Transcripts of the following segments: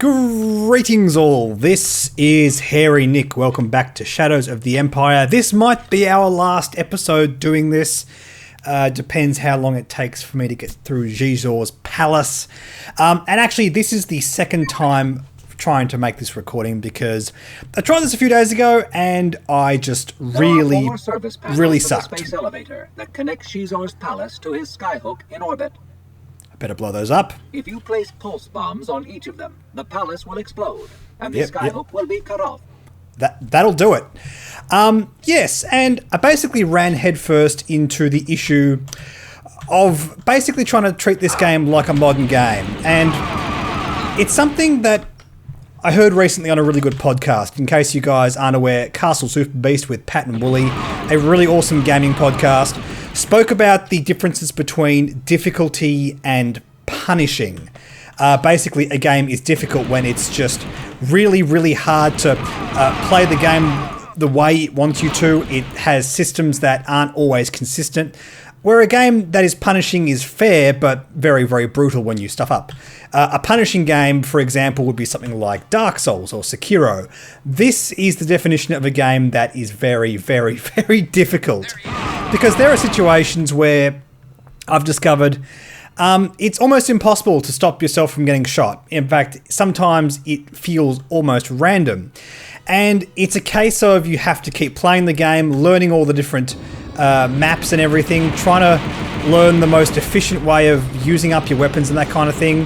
Greetings all, this is Hairy Nick. Welcome back to Shadows of the Empire. This might be our last episode doing this. Depends how long it takes for me to get through Xizor's palace. And actually, this is the second time trying to make this recording because I tried this a few days ago and I just really sucked. The space elevator that connects Xizor's palace to his skyhook in orbit. Better blow those up. If you place pulse bombs on each of them, the palace will explode, and the skyhook will be cut off. That'll do it. Yes, and I basically ran headfirst into the issue of basically trying to treat this game like a modern game. And it's something that I heard recently on a really good podcast. In case you guys aren't aware, Castle Super Beast with Pat and Wooly, a really awesome gaming podcast, spoke about the differences between difficulty and punishing. Basically, a game is difficult when it's just really, really hard to play the game the way it wants you to. It has systems that aren't always consistent. Where a game that is punishing is fair, but very, very brutal when you stuff up. A punishing game, for example, would be something like Dark Souls or Sekiro. This is the definition of a game that is very, very, very difficult. Because there are situations where I've discovered it's almost impossible to stop yourself from getting shot. In fact, sometimes it feels almost random. And it's a case of you have to keep playing the game, learning all the different maps and everything, trying to learn the most efficient way of using up your weapons and that kind of thing,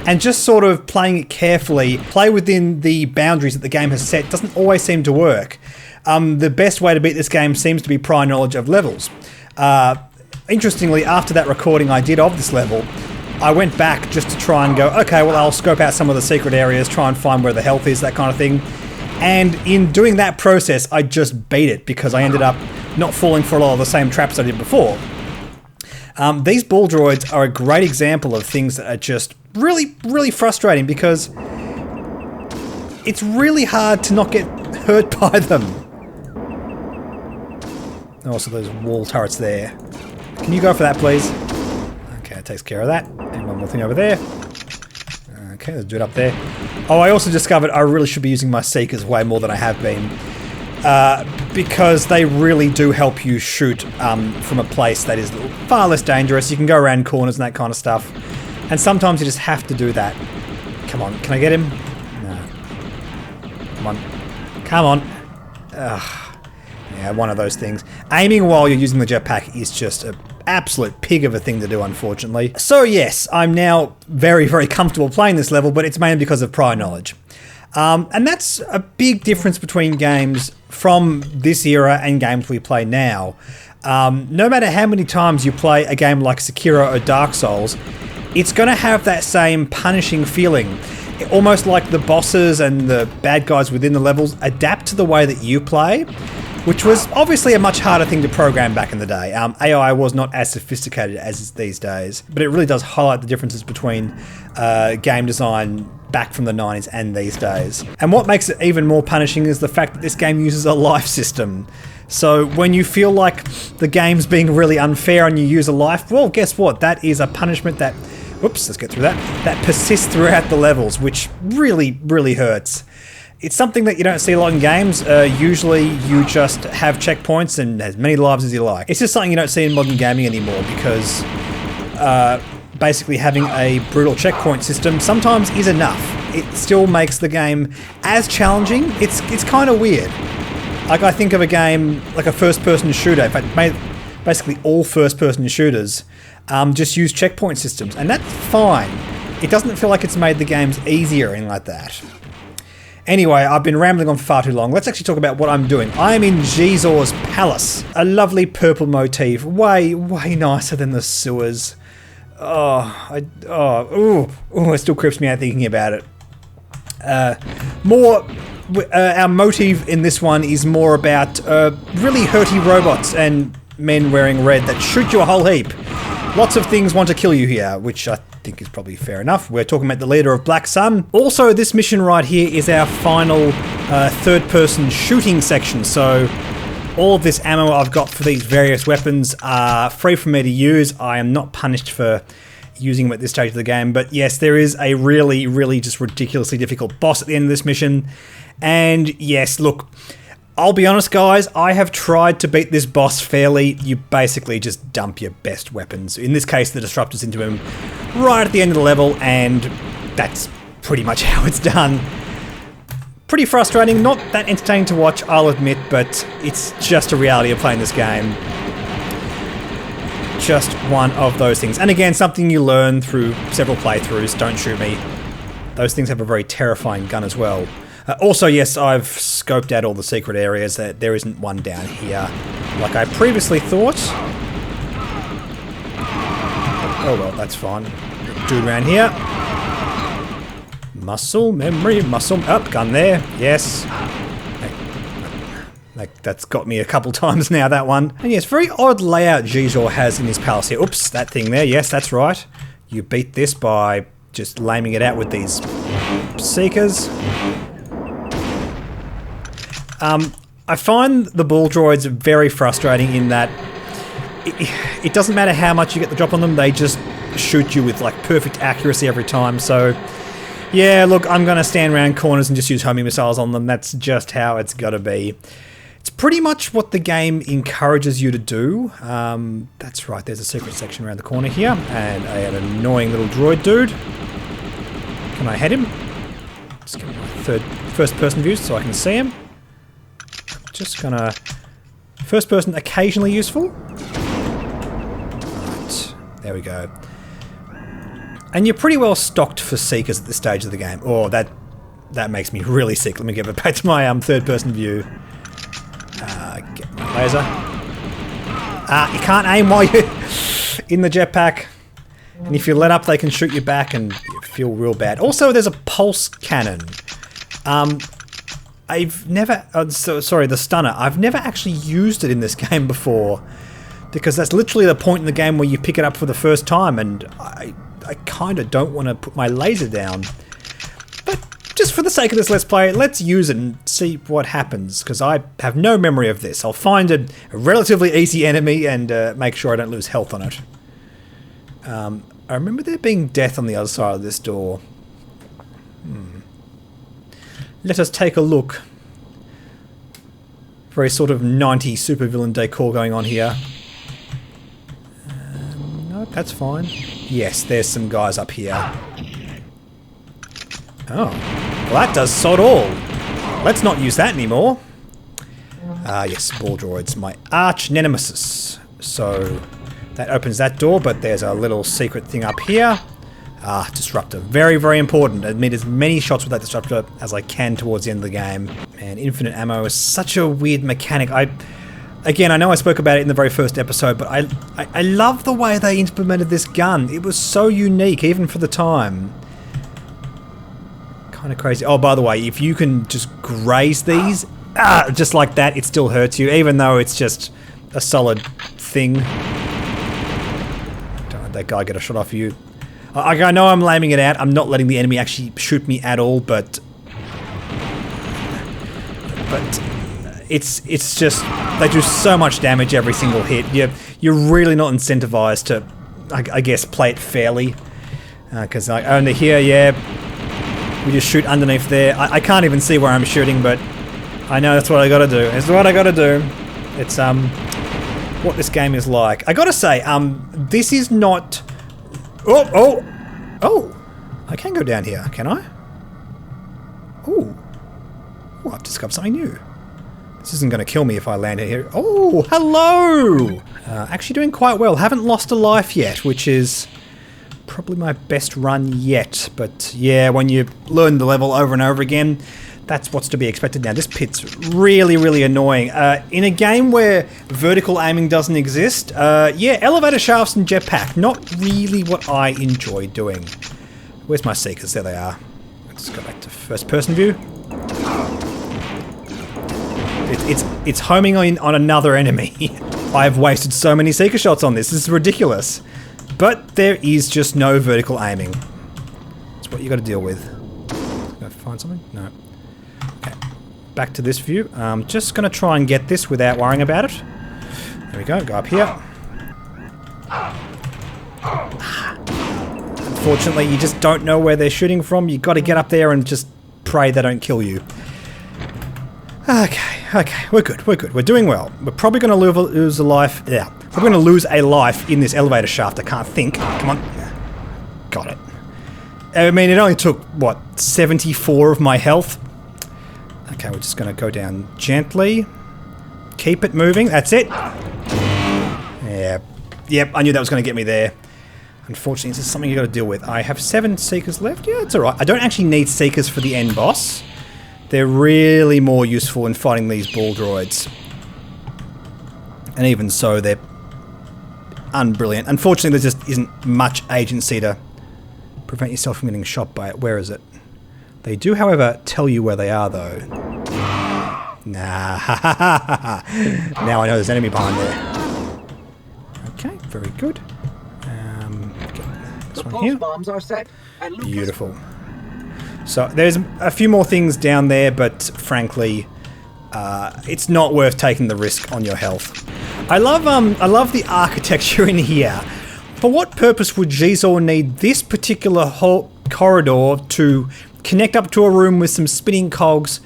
and just sort of playing it carefully, play within the boundaries that the game has set. Doesn't always seem to work. The best way to beat this game seems to be prior knowledge of levels. Interestingly, after that recording I did of this level, I went back just to try and go, okay, well, I'll scope out some of the secret areas, try and find where the health is, that kind of thing. And in doing that process, I just beat it because I ended up not falling for a lot of the same traps I did before. These ball droids are a great example of things that are just really, really frustrating because it's really hard to not get hurt by them. Also, those wall turrets there. Can you go for that, please? Okay, that takes care of that. And one more thing over there. Okay, let's do it up there. Oh, I also discovered I really should be using my Seekers way more than I have been. Because they really do help you shoot from a place that is far less dangerous. You can go around corners and that kind of stuff. And sometimes you just have to do that. Come on, can I get him? No. Come on. Come on. Ugh. Yeah, one of those things. Aiming while you're using the jetpack is just an absolute pig of a thing to do, unfortunately. So yes, I'm now very, very comfortable playing this level, but it's mainly because of prior knowledge. And that's a big difference between games from this era and games we play now. No matter how many times you play a game like Sekiro or Dark Souls, it's going to have that same punishing feeling. Almost like the bosses and the bad guys within the levels adapt to the way that you play, which was obviously a much harder thing to program back in the day. AI was not as sophisticated as it's these days, but it really does highlight the differences between game design back from the 90s and these days. And what makes it even more punishing is the fact that this game uses a life system. So when you feel like the game's being really unfair and you use a life, well, guess what? That is a punishment that, whoops, let's get through that, that persists throughout the levels, which really, really hurts. It's something that you don't see a lot in games. Usually you just have checkpoints and as many lives as you like. It's just something you don't see in modern gaming anymore because basically having a brutal checkpoint system sometimes is enough. It still makes the game as challenging. It's kind of weird. Like I think of a game like a first-person shooter. In fact, basically all first-person shooters just use checkpoint systems, and that's fine. It doesn't feel like it's made the games easier or anything like that. Anyway, I've been rambling on for far too long. Let's actually talk about what I'm doing. I'm in Xizor's palace. A lovely purple motif. Way, way nicer than the sewers. It still creeps me out thinking about it. Our motive in this one is more about really hurty robots and men wearing red that shoot you a whole heap. Lots of things want to kill you here, which I think is probably fair enough. We're talking about the leader of Black Sun. Also, this mission right here is our final third-person shooting section, so all of this ammo I've got for these various weapons are free for me to use. I am not punished for using them at this stage of the game. But yes, there is a really, really just ridiculously difficult boss at the end of this mission. And yes, look, I'll be honest, guys, I have tried to beat this boss fairly. You basically just dump your best weapons. In this case, the disruptors into him right at the end of the level, and that's pretty much how it's done. Pretty frustrating, not that entertaining to watch, I'll admit, but it's just a reality of playing this game. Just one of those things. And again, something you learn through several playthroughs, don't shoot me. Those things have a very terrifying gun as well. Also, yes, I've scoped out all the secret areas. There isn't one down here, like I previously thought. Oh well, that's fine. Dude around here. Muscle memory, muscle up, gun there. Yes. That's got me a couple times now, that one. And yes, very odd layout Xizor has in his palace here. Oops, that thing there. Yes, that's right. You beat this by just laming it out with these Seekers. I find the ball droids very frustrating in that it doesn't matter how much you get the drop on them, they just shoot you with like perfect accuracy every time. So yeah, look, I'm going to stand around corners and just use homing missiles on them. That's just how it's got to be. It's pretty much what the game encourages you to do. That's right, there's a secret section around the corner here, and an annoying little droid dude. Can I head him? Just get my first person view so I can see him. Just gonna... First person occasionally useful. Right, there we go. And you're pretty well stocked for Seekers at this stage of the game. Oh, that makes me really sick. Let me give it back to my third person view. Get my laser. You can't aim while you're in the jetpack. And if you let up, they can shoot you back and you feel real bad. Also, there's a pulse cannon. I've never... sorry, the stunner. I've never actually used it in this game before. Because that's literally the point in the game where you pick it up for the first time, and I kind of don't want to put my laser down. But just for the sake of this Let's Play, let's use it and see what happens, because I have no memory of this. I'll find a relatively easy enemy and make sure I don't lose health on it. I remember there being death on the other side of this door. Let us take a look. Very sort of 90s supervillain decor going on here. No, that's fine. Yes, there's some guys up here. Oh, well that does sod all. Let's not use that anymore. Yes, ball droids, my arch nemesis. So that opens that door, but there's a little secret thing up here. Disruptor. Very, very important. I admit as many shots with that disruptor as I can towards the end of the game. And infinite ammo is such a weird mechanic. Again, I know I spoke about it in the very first episode, but I love the way they implemented this gun. It was so unique, even for the time. Kind of crazy. Oh, by the way, if you can just graze these, just like that, it still hurts you, even though it's just a solid thing. Don't let that guy get a shot off you. I know I'm laming it out. I'm not letting the enemy actually shoot me at all, but it's just they do so much damage every single hit. You're really not incentivized to, I guess, play it fairly, because only here, yeah, we just shoot underneath there. I can't even see where I'm shooting, but I know that's what I got to do. It's what I got to do. It's what this game is like. I got to say, this is not. Oh! I can go down here, can I? Oh, I've discovered something new. This isn't going to kill me if I land in here. Oh, hello! Actually doing quite well. Haven't lost a life yet, which is probably my best run yet. But yeah, when you learn the level over and over again, that's what's to be expected now. This pit's really, really annoying. In a game where vertical aiming doesn't exist, yeah, elevator shafts and jetpack, not really what I enjoy doing. Where's my Seekers? There they are. Let's go back to first person view. It's homing on another enemy. I've wasted so many Seeker shots on this. This is ridiculous. But there is just no vertical aiming. That's what you got to deal with. Go find something? No. Okay. Back to this view. I'm just going to try and get this without worrying about it. There we go. Go up here. unfortunately. You just don't know where they're shooting from. You got to get up there and just pray they don't kill you. Okay, we're good, we're doing well. We're probably going to lose a life. Yeah, we're going to lose a life in this elevator shaft. I can't think. Come on. Got it. I mean, it only took, what, 74 of my health? Okay, we're just going to go down gently. Keep it moving, that's it. Yeah. Yep, I knew that was going to get me there. Unfortunately, this is something you got to deal with. I have 7 Seekers left. Yeah, it's alright. I don't actually need Seekers for the end boss. They're really more useful in fighting these ball droids. And even so, they're unbrilliant. Unfortunately, there just isn't much agency to prevent yourself from getting shot by it. Where is it? They do, however, tell you where they are, though. Nah, now I know there's an enemy behind there. Okay, very good. This one here. Bombs are set, and Lucas Beautiful. So there's a few more things down there, but frankly, it's not worth taking the risk on your health. I love the architecture in here. For what purpose would Xizor need this particular whole corridor to connect up to a room with some spinning cogs,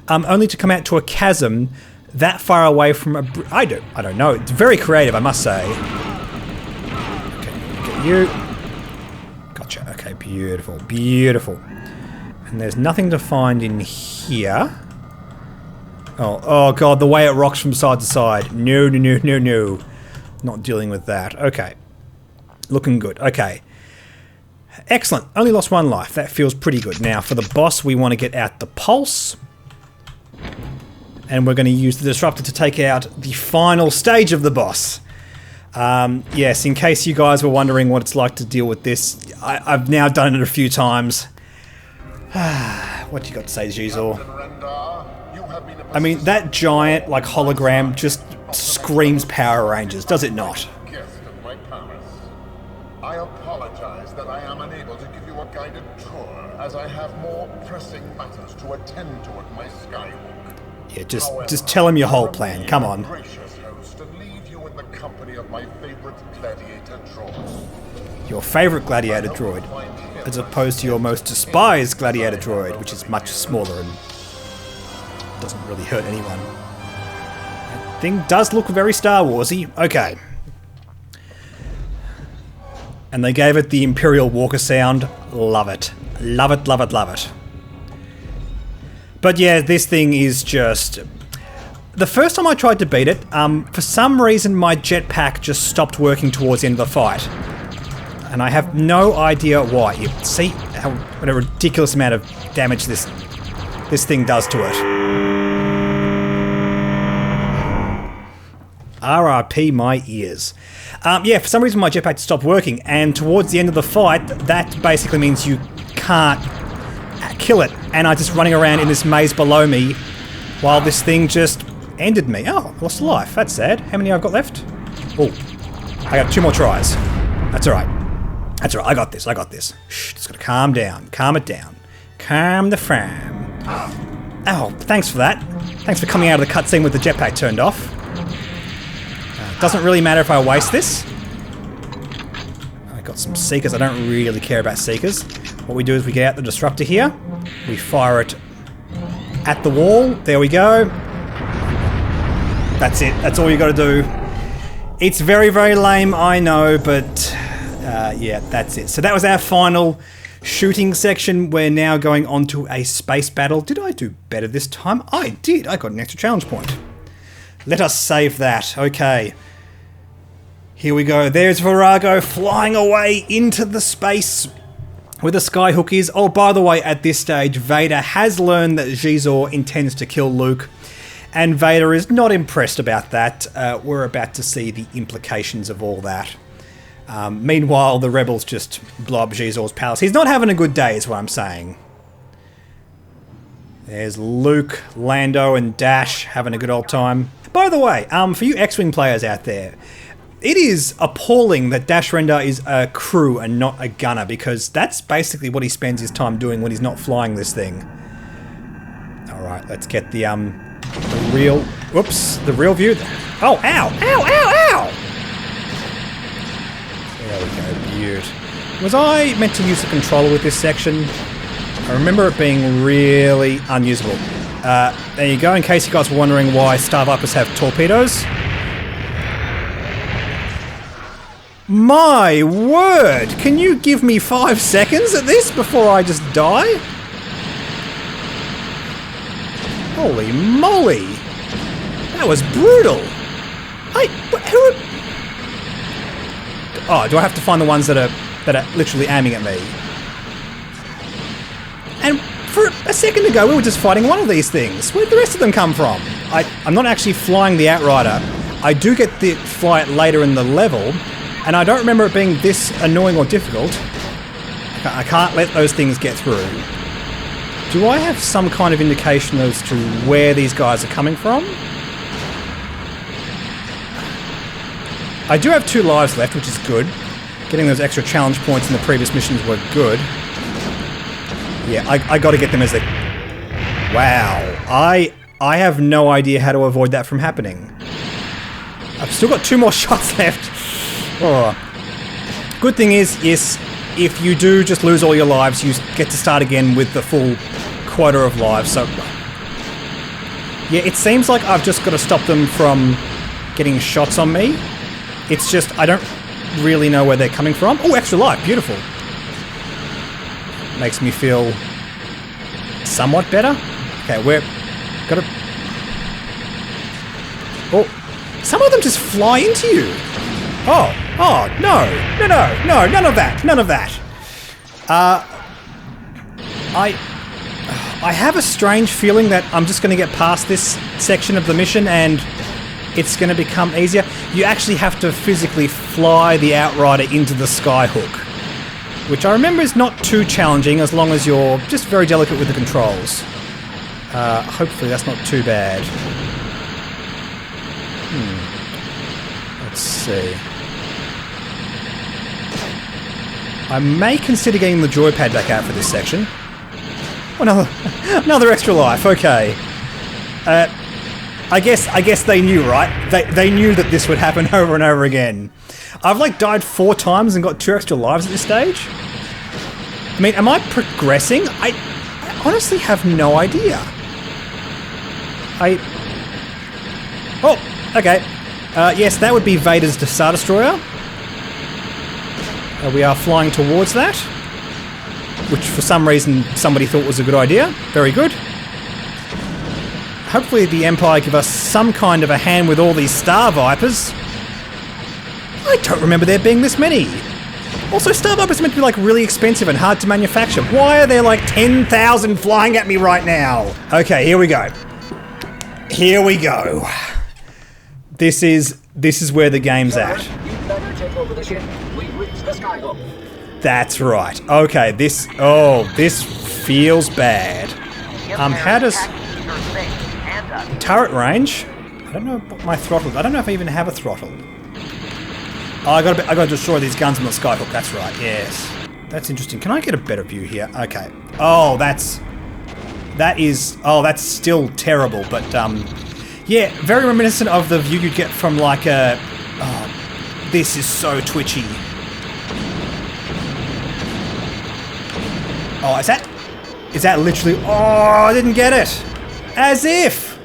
only to come out to a chasm that far away from a... I don't know. It's very creative, I must say. Okay, get you. Gotcha. Okay, beautiful, beautiful. And there's nothing to find in here. Oh god, the way it rocks from side to side. No. Not dealing with that. Okay. Looking good. Okay. Excellent. Only lost 1 life. That feels pretty good. Now, for the boss, we want to get out the pulse. And we're going to use the disruptor to take out the final stage of the boss. Yes, in case you guys were wondering what it's like to deal with this, I've now done it a few times. What you got to say, Xizor? I mean, that giant, like, hologram just screams Power Rangers, does it not? I apologize that I am unable to give you a guided tour, as I have more pressing matters to attend to at my Skyhook. Yeah, just tell him your whole plan. Come on. Gracious host, and leave you in the company of my favorite gladiator droid. Your favorite gladiator droid, as opposed to your most despised gladiator droid, which is much smaller and doesn't really hurt anyone. That thing does look very Star Warsy. Okay. And they gave it the Imperial Walker sound. Love it. Love it, love it, love it. But yeah, this thing is just... The first time I tried to beat it, for some reason my jetpack just stopped working towards the end of the fight. And I have no idea why. You see what a ridiculous amount of damage this thing does to it. RRP my ears. Yeah, for some reason my jetpack stopped working, and towards the end of the fight, that basically means you can't kill it. And I'm just running around in this maze below me while this thing just ended me. Oh, I lost a life. That's sad. How many I've got left? Oh, I got 2 more tries. That's alright. That's alright. I got this. I got this. Shh, just gotta calm down. Calm it down. Calm the fram. Oh, thanks for that. Thanks for coming out of the cutscene with the jetpack turned off. Doesn't really matter if I waste this. I got some Seekers. I don't really care about Seekers. What we do is we get out the disruptor here. We fire it at the wall. There we go. That's it. That's all you got to do. It's very, very lame, I know, but yeah, that's it. So that was our final shooting section. We're now going on to a space battle. Did I do better this time? I did. I got an extra challenge point. Let us save that. Okay. Here we go. There's Virago flying away into the space where the Skyhook is. Oh, by the way, at this stage, Vader has learned that Xizor intends to kill Luke, and Vader is not impressed about that. We're about to see the implications of all that. Meanwhile, the rebels just blow up Xizor's palace. He's not having a good day, is what I'm saying. There's Luke, Lando, and Dash having a good old time. By the way, for you X-Wing players out there, it is appalling that Dash Rendar is a crew and not a gunner, because that's basically what he spends his time doing when he's not flying this thing. Alright, let's get the real... Whoops, the real view. Oh, ow! Ow, ow, ow! There we go, beaut. Was I meant to use the controller with this section? I remember it being really unusable. There you go, in case you guys were wondering why Star Vipers have torpedoes. My word! Can you give me 5 seconds at this before I just die? Holy moly! That was brutal! Oh, do I have to find the ones that are literally aiming at me? And for a second ago, we were just fighting one of these things. Where'd the rest of them come from? I'm not actually flying the Outrider. I do get to fly it later in the level, and I don't remember it being this annoying or difficult. I can't let those things get through. Do I have some kind of indication as to where these guys are coming from? I do have 2 lives left, which is good. Getting those extra challenge points in the previous missions were good. Yeah, I gotta get them as they... Wow. I have no idea how to avoid that from happening. I've still got 2 more shots left. Oh. Good thing is, yes, if you do just lose all your lives, you get to start again with the full quota of lives, so... Yeah, it seems like I've just got to stop them from getting shots on me. It's just, I don't really know where they're coming from. Oh, extra life, beautiful. Makes me feel somewhat better. Okay, we're... Gotta... Oh, some of them just fly into you. Oh, no, none of that. I have a strange feeling that I'm just going to get past this section of the mission and it's going to become easier. You actually have to physically fly the Outrider into the skyhook, which I remember is not too challenging as long as you're just very delicate with the controls. Hopefully that's not too bad. Let's see. I may consider getting the joypad back out for this section. Oh, another extra life. Okay. I guess they knew, right? They knew that this would happen over and over again. I've like died 4 times and got 2 extra lives at this stage. I mean, am I progressing? I honestly have no idea. Oh, okay. Yes, that would be Vader's Star Destroyer. We are flying towards that, which for some reason somebody thought was a good idea. Very good. Hopefully the Empire give us some kind of a hand with all these Star Vipers. I don't remember there being this many. Also, Star Vipers are meant to be like really expensive and hard to manufacture. Why are there like 10,000 flying at me right now? Okay, here we go. Here we go. This is where the game's at. You'd better take over the ship. We've reached the skyhook. That's right. Okay, this feels bad. How does turret range? I don't know what my throttle. I don't know if I even have a throttle. Oh, I gotta destroy these guns on the skyhook. That's right. Yes, that's interesting. Can I get a better view here? Okay. Oh, that's still terrible, but yeah, very reminiscent of the view you'd get from like a. Oh, this is so twitchy. Oh, is that literally? Oh, I didn't get it. As if,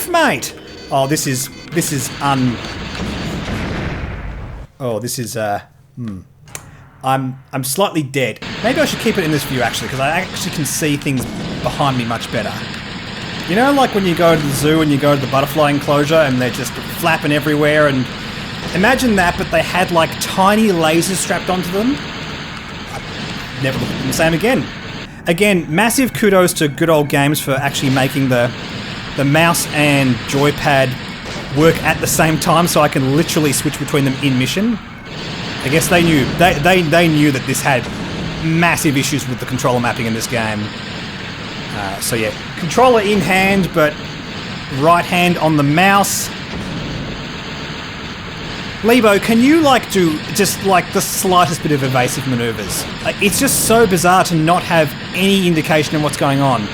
mate. Oh, this is Oh, this is I'm slightly dead. Maybe I should keep it in this view actually, because I actually can see things behind me much better. You know, like when you go to the zoo and you go to the butterfly enclosure and they're just flapping everywhere, and imagine that, but they had like tiny lasers strapped onto them. Never looked at them the same again. Again, massive kudos to Good Old Games for actually making the mouse and joypad work at the same time, so I can literally switch between them in mission. I guess they knew they knew that this had massive issues with the controller mapping in this game. So yeah, controller in hand, but right hand on the mouse. Lebo, can you like do just like the slightest bit of evasive maneuvers? It's just so bizarre to not have any indication of what's going on.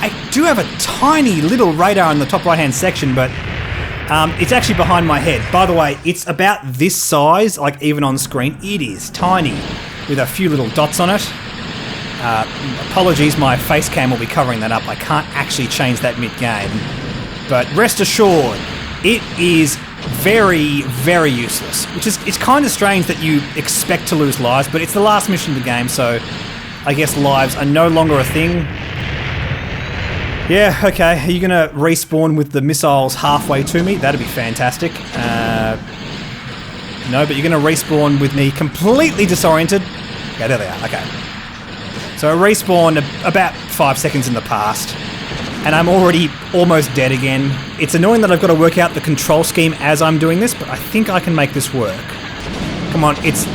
I do have a tiny little radar in the top right hand section, but it's actually behind my head. By the way, it's about this size, like even on screen. It is tiny. with a few little dots on it. Apologies, my face cam will be covering that up. I can't actually change that mid-game. But rest assured, it is very, very useless. Which is, it's kind of strange that you expect to lose lives, but it's the last mission of the game, so I guess lives are no longer a thing. Yeah, okay. Are you going to respawn with the missiles halfway to me? That'd be fantastic. No, but you're going to respawn with me completely disoriented. Okay, there they are. Okay. So I respawn about 5 seconds in the past, and I'm already almost dead again. It's annoying that I've got to work out the control scheme as I'm doing this, but I think I can make this work. Come on, it's...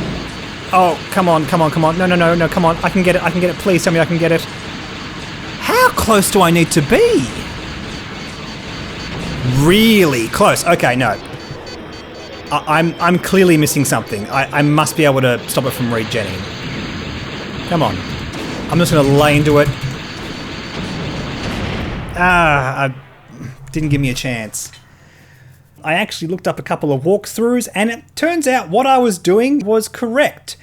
Oh, come on, come on, come on. No, no, no, no, come on. I can get it, I can get it. Please tell me I can get it. How close do I need to be? Really close. Okay, no. I'm clearly missing something. I must be able to stop it from regenning. Come on. I'm just going to lay into it. Didn't give me a chance. I actually looked up a couple of walkthroughs, and it turns out what I was doing was correct.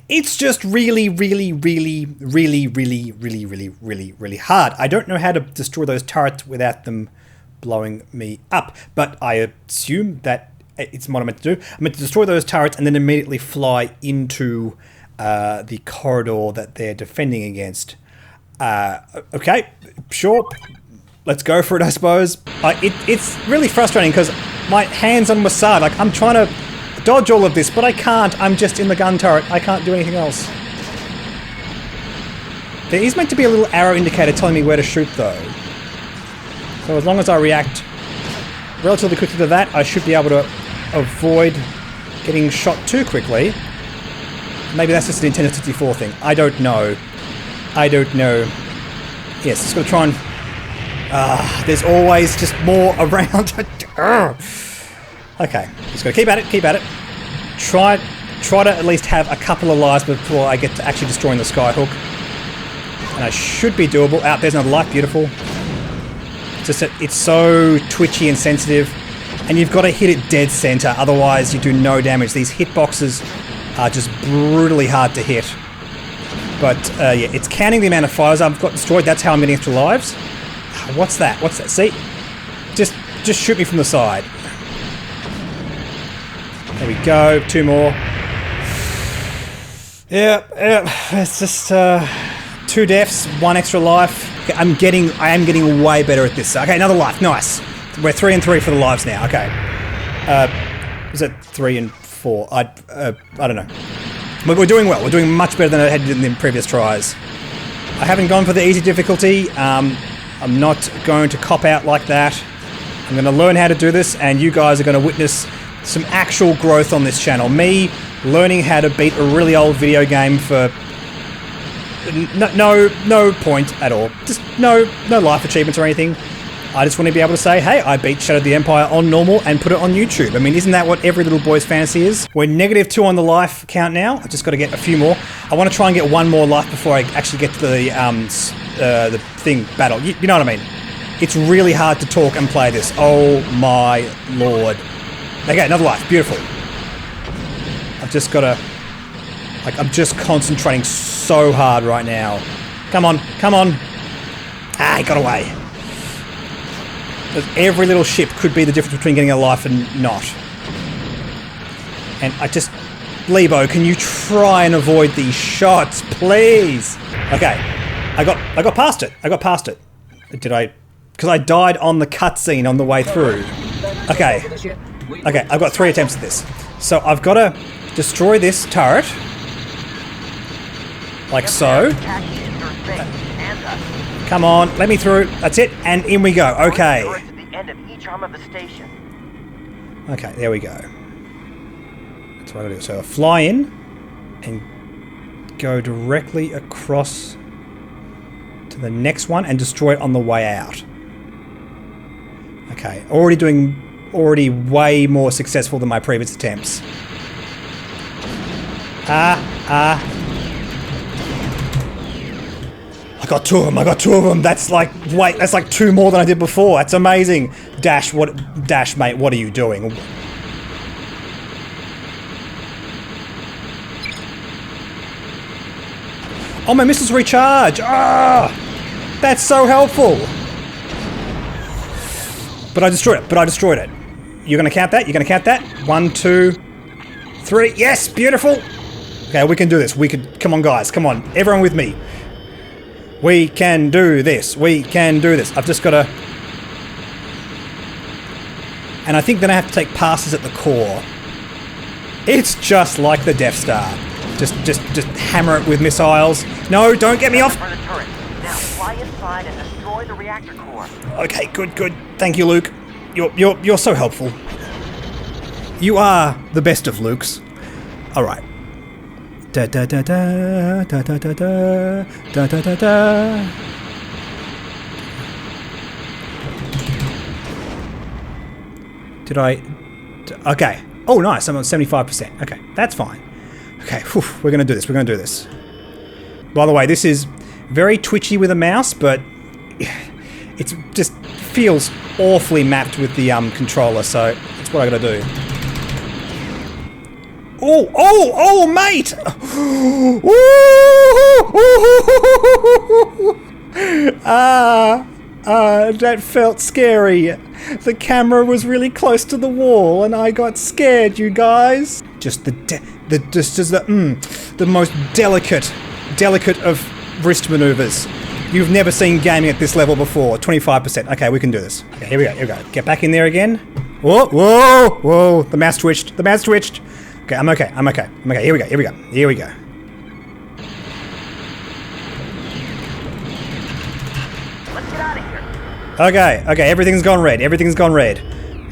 It's just really, really, really, really, really, really, really, really, really hard. I don't know how to destroy those turrets without them blowing me up, but I assume that it's what I'm meant to do. I'm meant to destroy those turrets and then immediately fly into the corridor that they're defending against. Okay, sure. Let's go for it, I suppose. It's really frustrating because my hand's on my side. Like, I'm trying to dodge all of this, but I can't. I'm just in the gun turret. I can't do anything else. There is meant to be a little arrow indicator telling me where to shoot, though. So as long as I react relatively quickly to that, I should be able to avoid getting shot too quickly. Maybe that's just an Nintendo 64 thing. I don't know. I don't know. Yes, just gotta try and... there's always just more around. Okay, just gotta keep at it, keep at it. Try to at least have a couple of lives before I get to actually destroying the skyhook. And I should be doable. Out there's another life, beautiful. Just that it's so twitchy and sensitive, and you've got to hit it dead center, otherwise you do no damage. These hitboxes are just brutally hard to hit. But yeah, it's counting the amount of fires I've got destroyed. That's how I'm getting extra lives. What's that? What's that? See? Just shoot me from the side. There we go. 2 more. Yeah. It's just 2 deaths, 1 extra life. Okay, I am getting way better at this. Okay, another life. Nice. We're 3 and 3 for the lives now. Okay. Was it 3 and 4? I don't know. But we're doing well. We're doing much better than I had in the previous tries. I haven't gone for the easy difficulty. I'm not going to cop out like that. I'm going to learn how to do this, and you guys are going to witness some actual growth on this channel. Me learning how to beat a really old video game for no point at all. Just no life achievements or anything. I just want to be able to say, hey, I beat Shadow of the Empire on normal and put it on YouTube. I mean, isn't that what every little boy's fantasy is? We're -2 on the life count now. I've just got to get a few more. I want to try and get 1 more life before I actually get to the thing battle. You know what I mean? It's really hard to talk and play this. Oh my lord. Okay, another life. Beautiful. I've just got to... Like, I'm just concentrating so hard right now. Come on, come on. Ah, he got away. Every little ship could be the difference between getting a life and not. And I just... Lebo, can you try and avoid these shots, please? Okay. I got past it. I got past it. Did I... Because I died on the cutscene on the way through. Okay. Okay, I've got 3 attempts at this. So I've got to destroy this turret. Like so. Come on, let me through. That's it, and in we go. Okay. Okay, there we go. That's what I gotta do. So I fly in and go directly across to the next one and destroy it on the way out. Okay, already way more successful than my previous attempts. I got 2 of them. I got 2 of them. That's like, wait, that's like 2 more than I did before. That's amazing. Dash, mate, what are you doing? Oh, my missiles recharge! Ah! That's so helpful! But I destroyed it. You're gonna count that? You're gonna count that? 1, 2, 3. Yes! Beautiful! Okay, we can do this. Come on, guys. Come on. Everyone with me. We can do this. We can do this. I've just got to... And I think then I have to take passes at the core. It's just like the Death Star. Just hammer it with missiles. No, don't get me off! Burn the turret. Now fly inside and destroy the reactor core. Okay, good. Thank you, Luke. You're so helpful. You are the best of Lukes. All right. Da da da da da da da da da da da da. Did I? Okay. Oh, nice. I'm on 75%. Okay, that's fine. Okay, whew, we're gonna do this. We're gonna do this. By the way, this is very twitchy with a mouse, but it just feels awfully mapped with the controller. So that's what I gotta do. Oh, mate! That felt scary. The camera was really close to the wall, and I got scared, you guys. Just the most delicate of wrist maneuvers. You've never seen gaming at this level before. 25%. Okay, we can do this. Okay, here we go. Get back in there again. Whoa! The mouse twitched. Okay, I'm okay. Here we go. Let's get out of here. Okay, everything's gone red.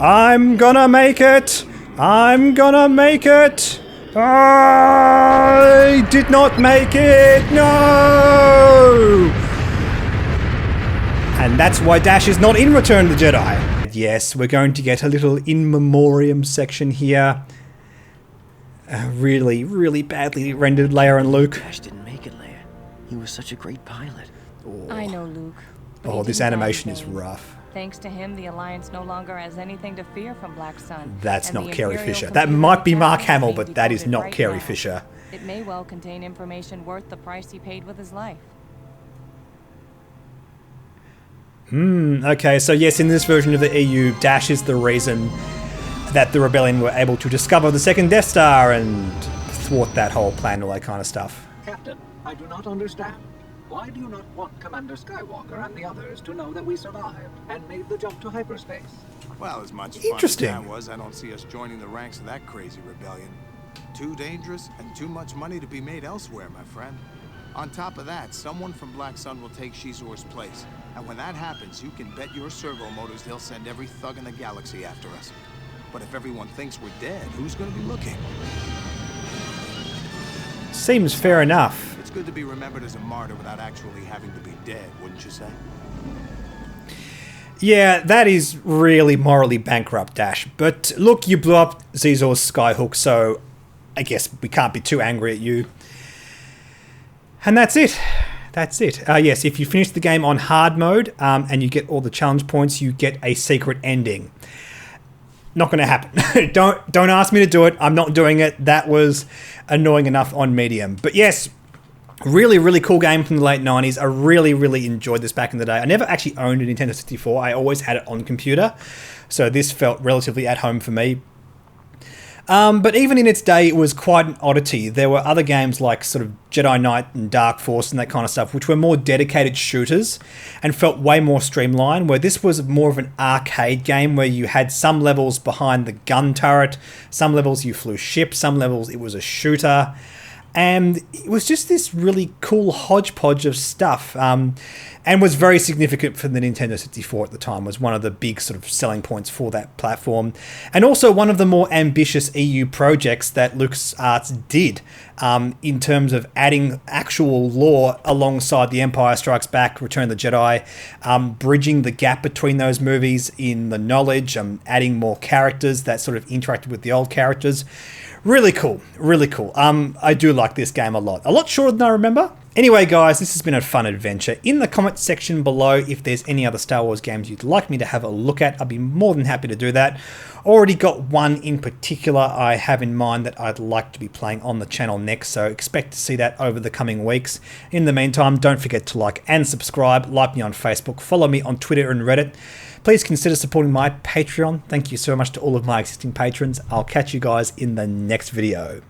I'm gonna make it! I did not make it! No! And that's why Dash is not in Return of the Jedi. Yes, we're going to get a little in memoriam section here. Really badly rendered Leia and Luke. Dash didn't make it, Leia. He was such a great pilot. I know, Luke. but Oh, he this didn't die animation in is vain. rough. Thanks to him, the Alliance no longer has anything to fear from Black Sun. That's and not the Carrie Imperial Fisher. That computer might be Mark attack is Hamill, being but that is decoded not right Carrie now. Fisher. It may well contain information worth the price he paid with his life. Okay, so yes, in this version of the EU, Dash is the reason that the Rebellion were able to discover the second Death Star and thwart that whole plan, all that kind of stuff. Captain, I do not understand. Why do you not want Commander Skywalker and the others to know that we survived and made the jump to hyperspace? Well, as much fun as Interesting. that was, I don't see us joining the ranks of that crazy rebellion. Too dangerous and too much money to be made elsewhere, my friend. On top of that, someone from Black Sun will take Shizor's place. And when that happens, you can bet your servo motors they'll send every thug in the galaxy after us. But if everyone thinks we're dead, who's gonna be looking? Seems fair enough. It's good to be remembered as a martyr without actually having to be dead, wouldn't you say? Yeah, that is really morally bankrupt, Dash. But look, you blew up Zizor's skyhook, so I guess we can't be too angry at you. And that's it. Yes, if you finish the game on hard mode and you get all the challenge points, you get a secret ending. Not going to happen. Don't ask me to do it. I'm not doing it. That was annoying enough on medium. But yes, really cool game from the late 90s. I really enjoyed this back in the day. I never actually owned a Nintendo 64. I always had it on computer. So this felt relatively at home for me. But even in its day, it was quite an oddity. There were other games like sort of Jedi Knight and Dark Force and that kind of stuff, which were more dedicated shooters and felt way more streamlined, where this was more of an arcade game where you had some levels behind the gun turret, some levels you flew ships, some levels it was a shooter. And it was just this really cool hodgepodge of stuff, and was very significant for the Nintendo 64 at the time, was one of the big sort of selling points for that platform. And also one of the more ambitious EU projects that LucasArts did in terms of adding actual lore alongside The Empire Strikes Back, Return of the Jedi, bridging the gap between those movies in the knowledge, adding more characters that sort of interacted with the old characters. Really cool. I do like this game a lot shorter than I remember. Anyway guys, this has been a fun adventure. In the comment section below, if there's any other Star Wars games you'd like me to have a look at, I'd be more than happy to do that. Already got one in particular I have in mind that I'd like to be playing on the channel next, so expect to see that over the coming weeks. In the meantime, don't forget to like and subscribe, like me on Facebook, follow me on Twitter and Reddit. Please consider supporting my Patreon. Thank you so much to all of my existing patrons. I'll catch you guys in the next video.